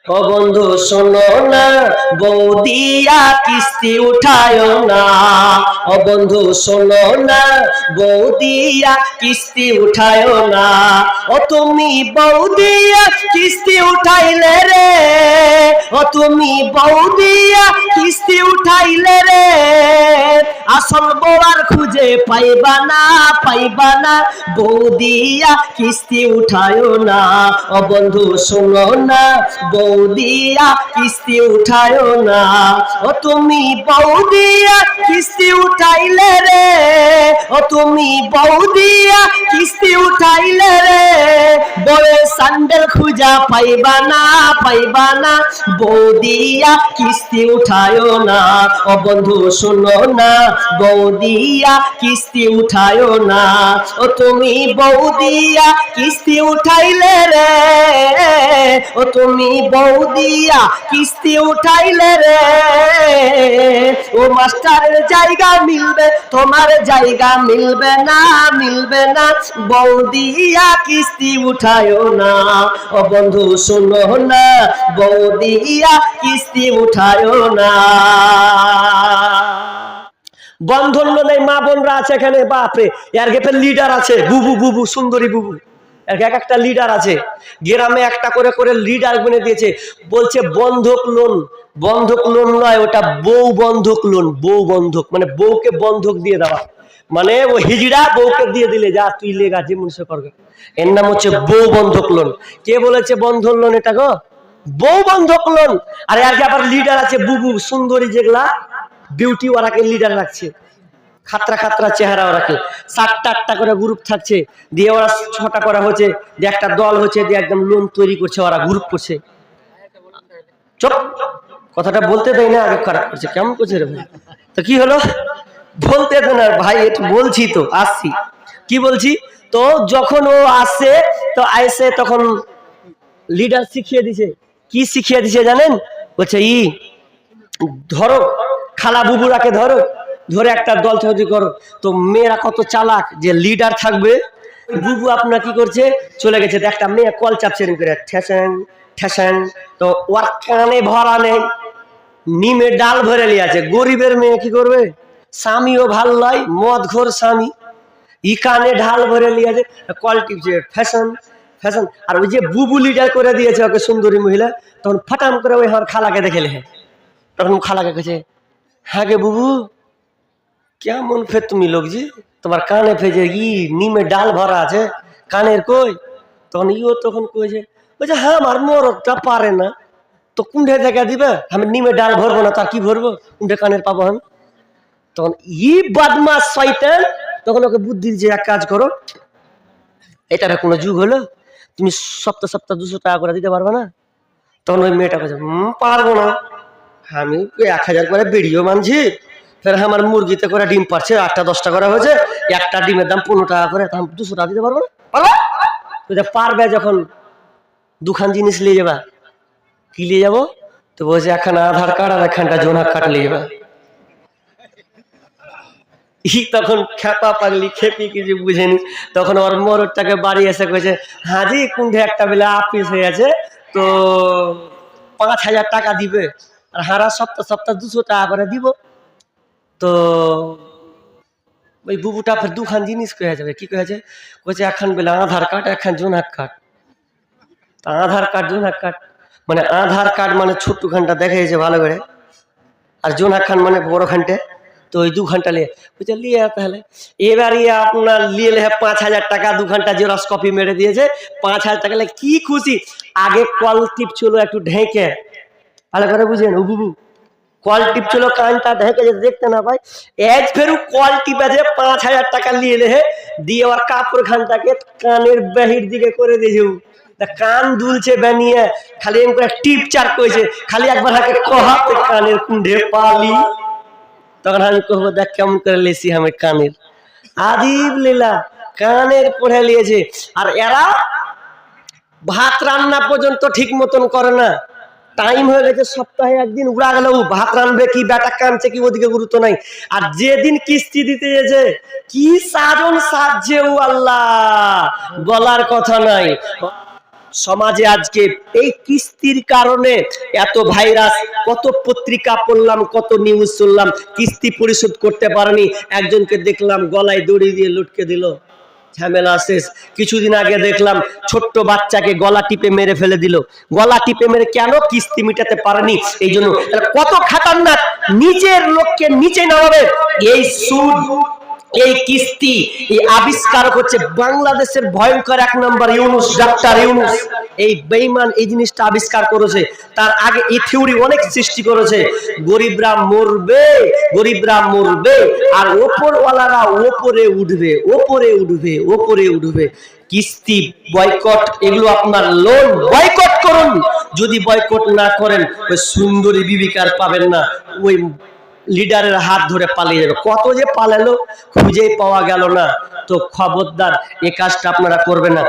ও বন্ধু শোনো না, বৌদিয়া কিস্তি উঠায় না। ও বন্ধু শোনো না, বৌদিয়া কিস্তি উঠায় না। ও তুমি বৌদিয়া কিস্তি উঠাইলে রে, ও তুমি বৌদিয়া কিস্তি উঠাইলে রে, আসল বউয়ার খুঁজে পাইবা না, পাইবা না। বৌদিয়া কিস্তি উঠায় না। ও বন্ধু শোনো না, বৌদিয়া কিস্তি উঠায় না। ও তুমি বৌদিয়া কিস্তি উঠাইলে রে, ও তুমি বৌদিয়া কিস্তি উঠাইলে রে, বড়ে স্যান্ডেল খুঁজা পাইবা না, পাইবা না। বৌদিয়া কিস্তি উঠায় না। ও বন্ধু শোনো না, বৌদিয়া কিস্তি উঠায় না। ও তুমি বৌদিয়া কিস্তি উঠাইলে রে, ও তুমি বৌদিয়া কিস্তি উঠাইলে রে, ও মাস্টারের জায়গা মিলবে, তোমার জায়গা মিলবে না, মিলবে না। বৌদিয়া কিস্তি উঠায় না। ও বন্ধু শোনো না, বৌদিয়া কিস্তি উঠায় না। বন্ধন লোনে মা বোনরা আছে এখানে, বাপরে এর গেপের লিডার আছে, বুবু বুবু সুন্দরী বুবু, এক একটা লিডার আছে গ্রামে, একটা করে করে লিডার বনে দিয়েছে। বলছে বন্ধক লোন, বন্ধক লোন নয় ওটা বউ বন্ধক লোন। বউ বন্ধক মানে বউকে বন্ধক দিয়ে দেওয়া, মানে ও হিজড়া বউকে দিয়ে দিলে যা তুই লেগা যে মনুষ্য করবে, এর নাম হচ্ছে বউ বন্ধক লোন। কে বলেছে বন্ধন লোন এটা গো? বউ বন্ধক লোন। আর এর আবার লিডার আছে বুবু সুন্দরী, যেগুলা বিউটি, ওরাকে লিডার রাখছে। খাতরা খাতরা চেহারা ওরাকে, 7টা 8টা করে গ্রুপ থাকছে, দিয়ে ওরা 6টা করা হচ্ছে, দিয়ে একটা দল হচ্ছে, দিয়ে একদম লোন তৈরি করছে, ওরা গ্রুপ করছে। চুপ, কথাটা বলতে দেয় না, আগে খারাপ করছে, কেমন করছে রে ভাই? তো কি হলো বলতে দেয় না ভাই, একটু বলছি তো, আসছি কি বলছি। তো যখন ও আসে, তো আইসে তখন লিডার শিখিয়ে দিছে। কি শিখিয়ে দিছে জানেন? বলছে ধরো খালা বুবুরাকে ধরো, ধরে একটা দল তৈরি করো। তো মেয়েরা কত চালাক, যে লিডার থাকবে। বুবু আপনার কি করছে, চলে গেছে, একটা মেয়ে কল চাপছে করে ঠেসেন ঠেসেন, তো ওর কানে ভরা নেই, নিমে ডাল ভরে নিয়ে আছে। গরিবের মেয়ে কি করবে, স্বামীও ভাল নয়, মদ ঘোর স্বামী, ই কানে ঢাল ভরে নিয়ে আছে, কল টিপছে ফ্যাশন ফ্যাশন। আর ওই যে বুবু লিডার করে দিয়েছে ওকে সুন্দরী মহিলা, তখন ফাটাম করে ওই আমার খালাকে দেখে লেহে, তখন খালাকে কেছে, হ্যাঁ গে বুবু কেমন ফের তুমি লোক জি, তোমার কানে ফেজে নিমে ডাল ভরা আছে, কানের কই? তখন তখন কইছে, বলছে হ্যাঁ আমার মরদটা পারে না, তো কুণ্ঠে দেখা দিবে, আমি নিমে ডাল ভরবো না, তার কি ভরবো, কুণ্ঠে কানের পাবো আমি। তখন বদমাস শয়তান তখন ওকে বুদ্ধি দিচ্ছে, এক কাজ করো, এটার কোনো যুগ হলো, তুমি সপ্তাহ সপ্তাহ 200 টাকা করে দিতে পারবে না? তখন ওই মেয়েটা কাছে পারবো না, আমি 1000 করে বেরিয়েও মানছি, ফের আমার মুরগিতে করে ডিম পারছে, 8টা 10টা করা হয়েছে, একটা ডিমের দাম 15 টাকা করে, 200 টাকা দিতে পারবো না। পারবে যখন দুখান জিনিস নিয়ে যাবা, কি নিয়ে যাবো? তো বলছে একখানা আধার কার্ড আর একখানটা জোনাক কার্ড নিয়ে যাবা। তখন খেপা পাগলি, খেপি কিছু বুঝেনি, তখন ওর মরদটাকে বাড়ি এসে কয়েছে, হাজি কুণ্ঠে একটা বেলা আপিস হয়ে আছে, তো 5000 টাকা দিবে, আর হারা সপ্তাহ সপ্তাহ 200 টাকা করে দিব। তো ওই বুবুটা ফের দুখান জিনিস কয়ে যাবে, কি কয়েছে, কয়েছে একখান বেলা আধার কার্ড, একখান জোনাক কার্ড। আধার কার্ড জোনাক কার্ড মানে, আধার কার্ড মানে ছোট্ট খানটা দেখেছে ভালো করে, আর জোনাক খান মানে বড় খানটে। তো ওই 2 ঘন্টা লিয়ে বুঝছে লিয়ে, তাহলে এবার আপনার লিয়ে 5000 টাকা, 2 ঘন্টা জেরক্স কপি মেরে দিয়েছে, 5000 টাকা কি খুশি। আগে কল টিপ ছিল একটু ঢেকে, ভালো করে বুঝেন, ও বুবু কল টিপ ছিল, কানটা ঢেকে যেতে দেখতে না পাই, এজ ফেরু কল টিপে যে 5000 টাকা লিয়ে দিয়ে ওর কাপড় খানটাকে কানের বাহির দিকে করে দিয়েছে, কান দুলছে বানিয়ে, খালি এম করে টিপ চার করেছে, খালি একবার হাতে কহাতে কানের কুণ্ঠে পালি। তখন আমি কহবো দেখ কেমন করে লেছি আমি কানের, আদিব লীলা কানের পড়ে নিয়েছে। আর এরা ভাত রান্না পর্যন্ত ঠিক মতন করে না, টাইম হয়ে গেছে, সপ্তাহে একদিন উড়া গেল, ভাত রানবে কি, বেটা কানছে কি, ওদিকে গুরুত্ব নাই। আর যেদিন কিস্তি দিতে যেছে, কি সাজন সাজছে ও আল্লাহ, বলার কথা নাই। সমাজে আজকে এই কিস্তির কারণে এত ভাইরাস, কত পত্রিকা পড়লাম, কত নিউজ শুনলাম, কিস্তি পরিশোধ করতে পারেনি, একজনকে দেখলাম গলায় দড়ি দিয়ে লটকে দিল, ঝামেলা শেষ। কিছুদিন আগে দেখলাম ছোট্ট বাচ্চাকে গলা টিপে মেরে ফেলে দিল, গলা টিপে মেরে, কেন? কিস্তি মিটাতে পারেনি। এই জন্য কত খাতারনাক, নিজের লোককে নিচে নামাবে। এই সুদ, এই কিস্তি, এই আবিষ্কার হচ্ছে বাংলাদেশের ভয়ঙ্কর এক নম্বর ইউনূস, ডাক্তার ইউনূস। এই বেঈমান এই জিনিসটা আবিষ্কার করেছে। তার আগে এই থিওরি অনেক সৃষ্টি করেছে। গরিবরা মরবে, গরিবরা মরবে, আর ওপরওয়ালারা ওপরে উঠবে, ওপরে উঠবে, ওপরে উঠবে। কিস্তি বয়কট, এগুলো আপনার লোন বয়কট করুন। যদি বয়কট না করেন, ওই সুন্দরী বিবিকার পাবেন না, ওই লিডারের হাত ধরে পালিয়ে যাবে। কত যে পালালো, খুঁজেই পাওয়া গেল না। তো খবরদার, এ কাজটা আপনারা করবেন না।